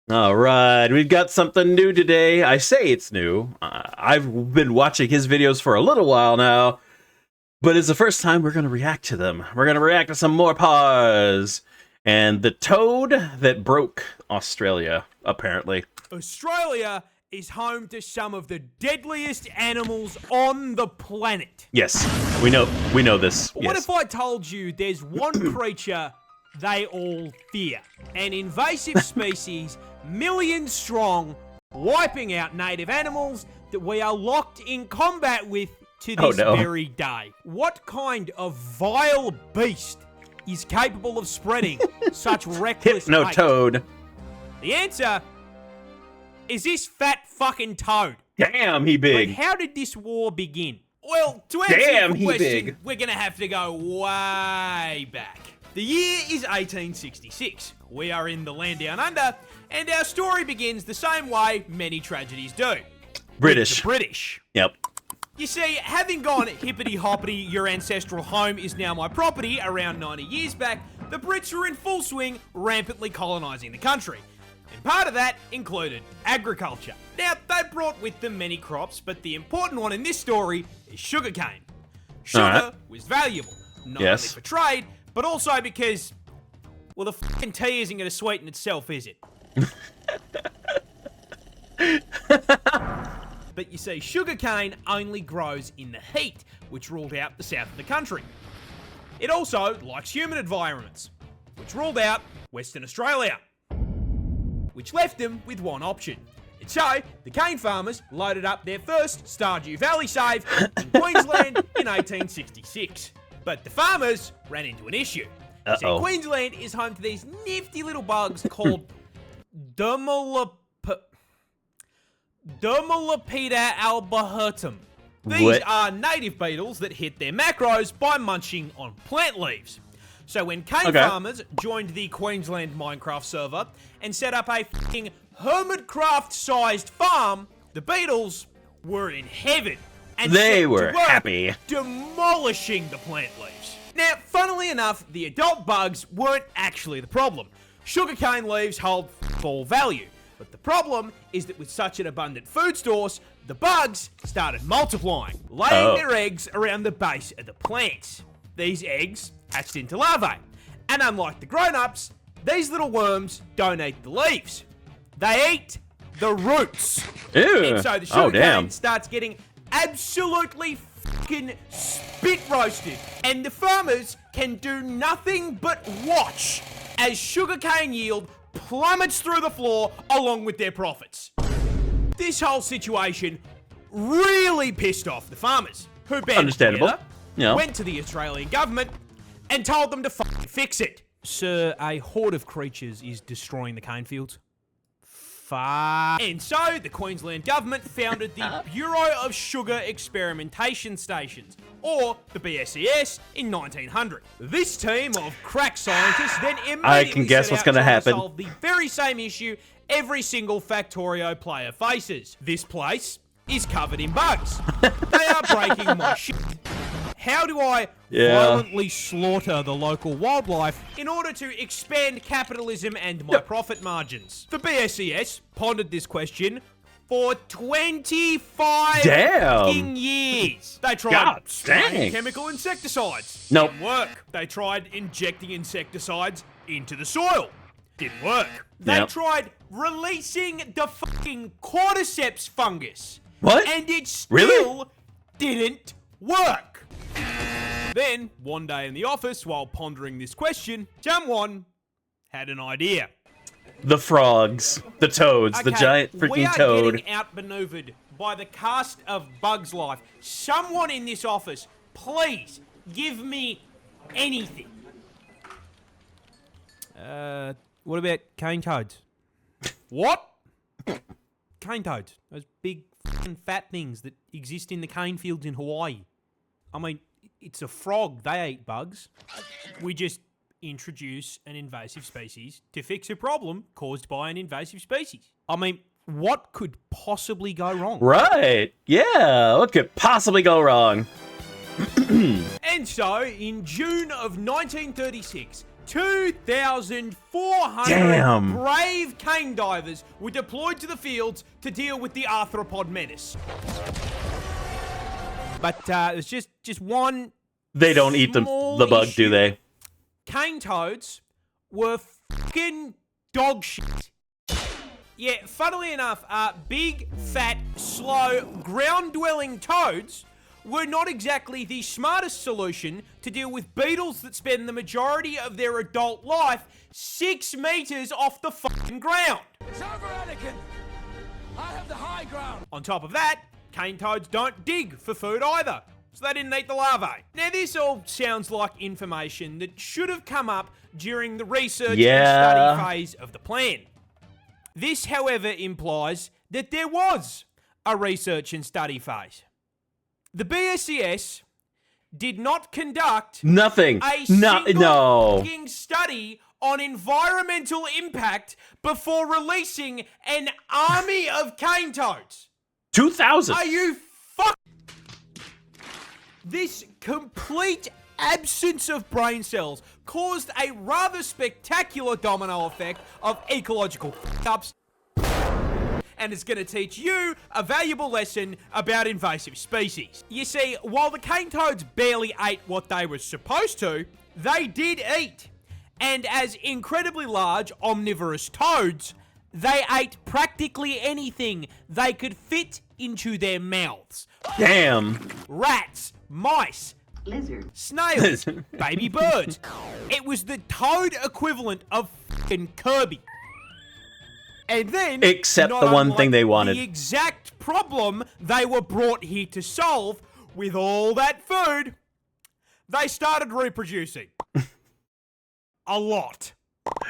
All right, we've got something new today. I say it's new. I've been watching his videos for a little while now, but it's the first time we're going to react to them. We're going to react to some more Parz and the toad that broke Australia, apparently. Australia is home to some of the deadliest animals on the planet. Yes, we know this. What Yes. if I told you there's one creature they all fear? An invasive species, millions strong, wiping out native animals that we are locked in combat with to this very day. What kind of vile beast is capable of spreading such reckless hate? Toad. The answer is this fat fucking toad. Damn, he big. But how did this war begin? Well, to answer your question, we're going to have to go way back. The year is 1866. We are in the land down under, and our story begins the same way many tragedies do. British. The British. Yep. You see, having gone hippity-hoppity, your ancestral home is now my property around 90 years back, the Brits were in full swing, rampantly colonising the country. And part of that included agriculture. Now, they brought with them many crops, but the important one in this story is sugarcane. Sugar was valuable, not only for trade, but also because, well, the fucking tea isn't going to sweeten itself, is it? But you see, sugarcane only grows in the heat, which ruled out the south of the country. It also likes humid environments, which ruled out Western Australia, which left them with one option. And so, the cane farmers loaded up their first Stardew Valley save in Queensland in 1866. But the farmers ran into an issue. See, Queensland is home to these nifty little bugs called Dermalopida albahertum. These are native beetles that hit their macros by munching on plant leaves. So when cane farmers joined the Queensland Minecraft server and set up a fucking Hermitcraft-sized farm, the beetles were in heaven. And they were happy. Demolishing the plant leaves. Now, funnily enough, the adult bugs weren't actually the problem. Sugarcane leaves hold full value. But the problem is that with such an abundant food source, the bugs started multiplying, laying their eggs around the base of the plants. These eggs hatched into larvae. And unlike the grown-ups, these little worms don't eat the leaves. They eat the roots. Ew. And so the sugarcane starts getting absolutely fucking spit roasted. And the farmers can do nothing but watch as sugarcane yield plummets through the floor along with their profits. This whole situation really pissed off the farmers, who banded together, went to the Australian government, and told them to fucking fix it. Sir, a horde of creatures is destroying the cane fields. And so the Queensland government founded the Bureau of Sugar Experimentation Stations, or the BSES, in 1900. This team of crack scientists then immediately set out to solve the very same issue every single Factorio player faces. This place is covered in bugs. They are breaking my shit. How do I violently slaughter the local wildlife in order to expand capitalism and my profit margins? The BSES pondered this question for 25 fucking years. They tried spraying chemical insecticides. Didn't work. They tried injecting insecticides into the soil. Didn't work. They tried releasing the fucking cordyceps fungus. What? And it still didn't work. Then, one day in the office, while pondering this question, someone had an idea. The frogs, the toads, the giant freaking toad. We are getting outmaneuvered by the cast of Bugs Life. Someone in this office, please give me anything. What about cane toads? What? Cane toads. Those big fucking fat things that exist in the cane fields in Hawaii. I mean, it's a frog. They eat bugs. We just introduce an invasive species to fix a problem caused by an invasive species. I mean, what could possibly go wrong? Right. Yeah. What could possibly go wrong? And so, in June of 1936, 2,400 Damn. brave cane divers were deployed to the fields to deal with the arthropod menace. But there's just one. They don't eat the bug, do they? Cane toads were fucking dog shit. Yeah, funnily enough, big, fat, slow, ground-dwelling toads were not exactly the smartest solution to deal with beetles that spend the majority of their adult life 6 meters off the fucking ground. It's over, Anakin. I have the high ground. On top of that, cane toads don't dig for food either, so they didn't eat the larvae. Now, this all sounds like information that should have come up during the research and study phase of the plan. This, however, implies that there was a research and study phase. The BSCS did not conduct Nothing. a No. single fucking study on environmental impact before releasing an army of cane toads. 2,000. Are you fuck? This complete absence of brain cells caused a rather spectacular domino effect of ecological fuck-ups, and it's going to teach you a valuable lesson about invasive species. You see, while the cane toads barely ate what they were supposed to, they did eat. And as incredibly large omnivorous toads, they ate practically anything they could fit into their mouths. Damn. Rats, mice, Lizard. snails, baby birds. It was the toad equivalent of fucking Kirby. And then, Except not the one unlike thing they wanted. the exact problem they were brought here to solve, with all that food, they started reproducing. A lot.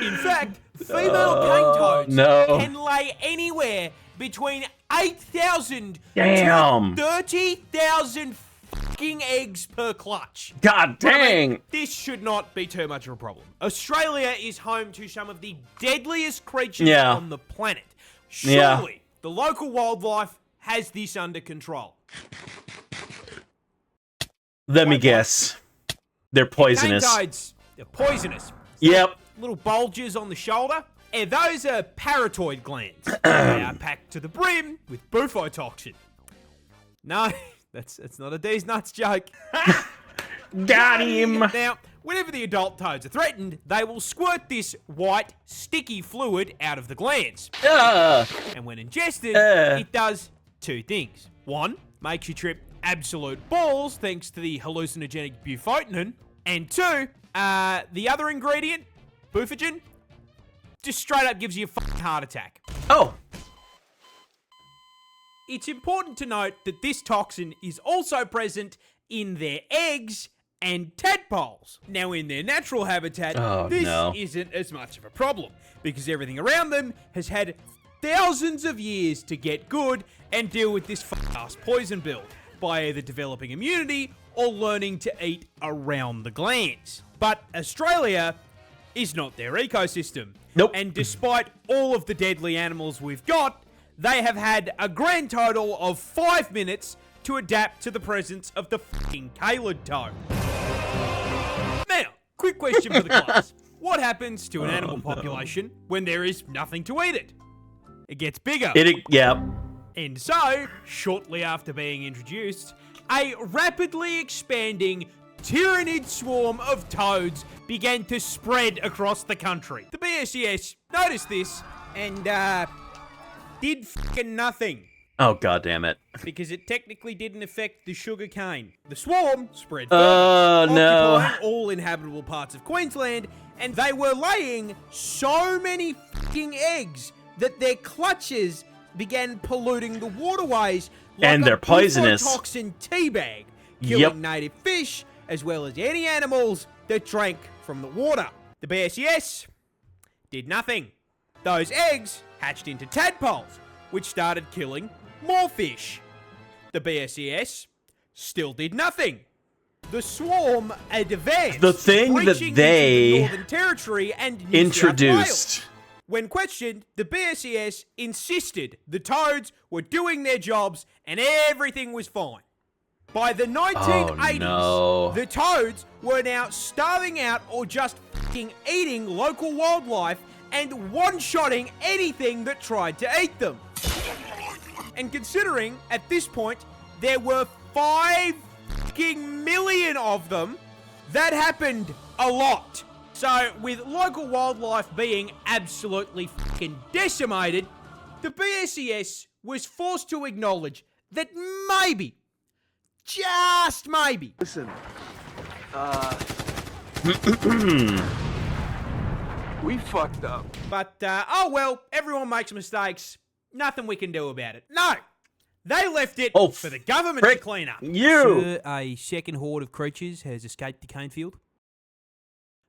In fact, female cane toads can lay anywhere between 8,000 Damn. to 30,000 fucking eggs per clutch. God dang. This should not be too much of a problem. Australia is home to some of the deadliest creatures on the planet. Surely, the local wildlife has this under control. Let me guess. They're poisonous. Cane toads, they're poisonous. Yep. Little bulges on the shoulder. And those are parotid glands. They are packed to the brim with bufotoxin. No, that's not a D's nuts joke. Got him. Now, whenever the adult toads are threatened, they will squirt this white, sticky fluid out of the glands. And when ingested, it does 2 things. 1, makes you trip absolute balls thanks to the hallucinogenic bufotenin. And 2, the other ingredient, bufogen, just straight up gives you a fucking heart attack. Oh. It's important to note that this toxin is also present in their eggs and tadpoles. Now, in their natural habitat, this isn't as much of a problem because everything around them has had thousands of years to get good and deal with this fuck-ass poison build by either developing immunity or learning to eat around the glands. But Australia is not their ecosystem. Nope. And despite all of the deadly animals we've got, they have had a grand total of 5 minutes to adapt to the presence of the fucking Calid toad. Now, quick question for the class. What happens to an animal population when there is nothing to eat it? It gets bigger. And so, shortly after being introduced, a rapidly expanding tyrannid swarm of toads began to spread across the country. The BSCS noticed this and, did fucking nothing. Oh, god damn it. Because it technically didn't affect the sugar cane. The swarm spread Oh, no. occupying all inhabitable parts of Queensland, and they were laying so many fucking eggs that their clutches began polluting the waterways like And they're poisonous. Toxin teabag, killing native fish as well as any animals that drank from the water. The BSCS did nothing. Those eggs hatched into tadpoles, which started killing more fish. The BSCS still did nothing. The swarm advanced, The thing that reaching they into the Northern Territory and New introduced. South Wales. When questioned, the BSCS insisted the toads were doing their jobs and everything was fine. By the 1980s, no. the toads were now starving out or just fucking eating local wildlife and one-shotting anything that tried to eat them. And considering, at this point, there were 5 fucking million of them, that happened a lot. So, with local wildlife being absolutely fucking decimated, the BSES was forced to acknowledge that maybe, just maybe, Listen, we fucked up. but, oh well, everyone makes mistakes. Nothing we can do about it. No! They left it for the government to clean up. You! A second horde of creatures has escaped the cane field.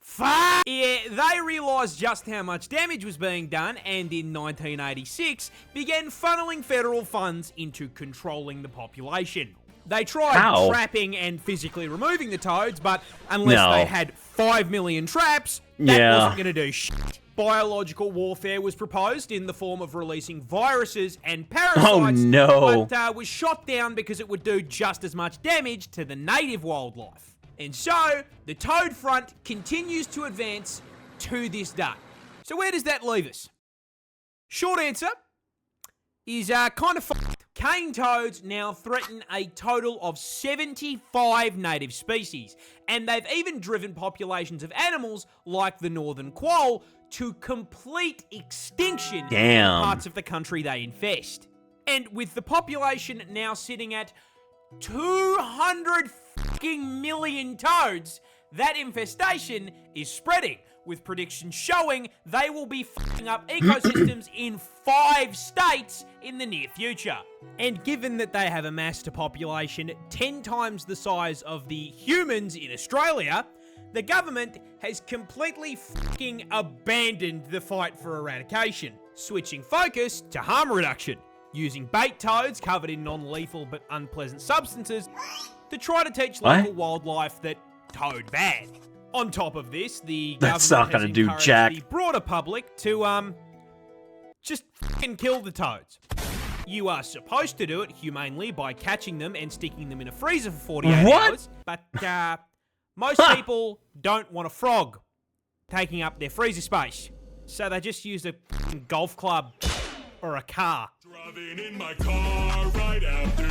Fuck! Yeah, they realised just how much damage was being done and in 1986 began funneling federal funds into controlling the population. They tried trapping and physically removing the toads, but unless they had 5 million traps, that wasn't going to do shit. Biological warfare was proposed in the form of releasing viruses and parasites, but was shot down because it would do just as much damage to the native wildlife. And so, the toad front continues to advance to this day. So where does that leave us? Short answer is kind of fucked. Cane toads now threaten a total of 75 native species, and they've even driven populations of animals like the northern quoll to complete extinction in parts of the country they infest. And with the population now sitting at 200 fucking million toads, that infestation is spreading, with predictions showing they will be fucking up ecosystems in 5 states in the near future. And given that they have amassed a population 10 times the size of the humans in Australia, the government has completely fucking abandoned the fight for eradication, switching focus to harm reduction, using bait toads covered in non-lethal but unpleasant substances to try to teach local wildlife that toad bad. On top of this, the government has encouraged the broader public to, just fucking kill the toads. You are supposed to do it humanely by catching them and sticking them in a freezer for 48 hours, but, most people don't want a frog taking up their freezer space, so they just use a golf club or a car. Driving in my car right after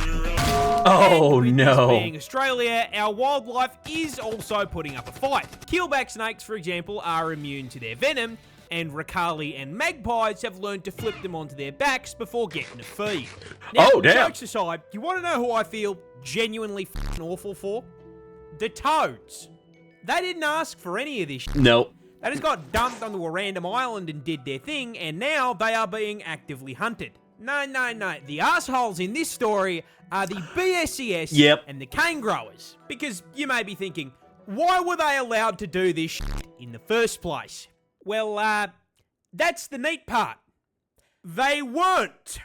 Oh no. Being Australia, our wildlife is also putting up a fight. Keelback snakes, for example, are immune to their venom, and Ricali and magpies have learned to flip them onto their backs before getting a feed. Now, jokes aside, you want to know who I feel genuinely fucking awful for? The toads. They didn't ask for any of this shit. Nope. They just got dumped onto a random island and did their thing, and now they are being actively hunted. No. The assholes in this story are the BSES and the cane growers. Because you may be thinking, why were they allowed to do this shit in the first place? Well, that's the neat part. They weren't.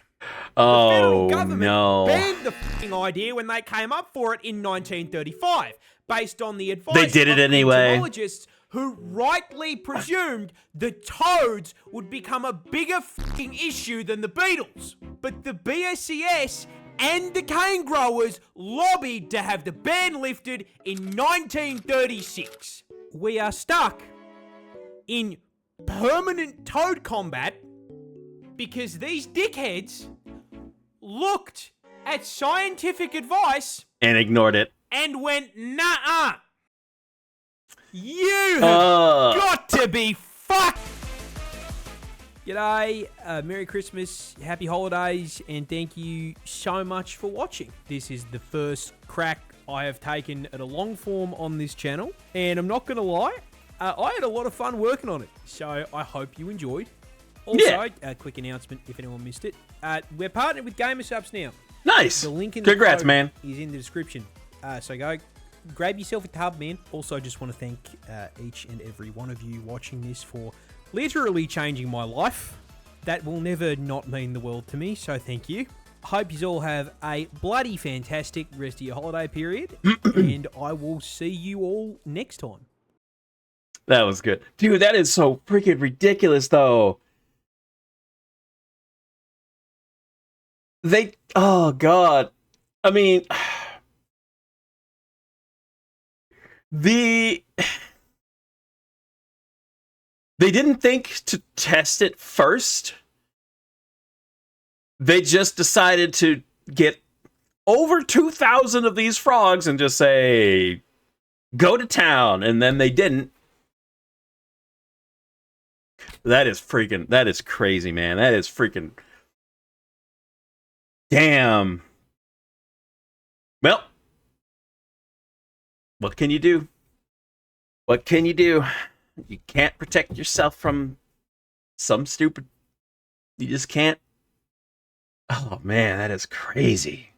The federal government banned the fucking idea when they came up for it in 1935, based on the advice of entomologists who rightly presumed the toads would become a bigger fucking issue than the beetles. But the BSES and the cane growers lobbied to have the ban lifted in 1936. We are stuck in permanent toad combat because these dickheads looked at scientific advice and ignored it and went, nah. You have got to be fucked. G'day, Merry Christmas, Happy Holidays, and thank you so much for watching. This is the first crack I have taken at a long form on this channel, and I'm not going to lie, I had a lot of fun working on it, so I hope you enjoyed. Also, a quick announcement if anyone missed it, we're partnered with Gamersubs now. Nice. The link in Congrats, the man. is in the description, so go grab yourself a tub, man. Also, just want to thank each and every one of you watching this for literally changing my life. That will never not mean the world to me, so thank you. Hope you all have a bloody fantastic rest of your holiday period, and I will see you all next time. That was good. Dude, that is so freaking ridiculous, though. Oh, God. I mean... They didn't think to test it first. They just decided to get over 2,000 of these frogs and just say, go to town. And then they didn't. That is crazy, man. That is freaking, damn. Well, what can you do? What can you do? You can't protect yourself from some stupid, you just can't. Oh man, that is crazy.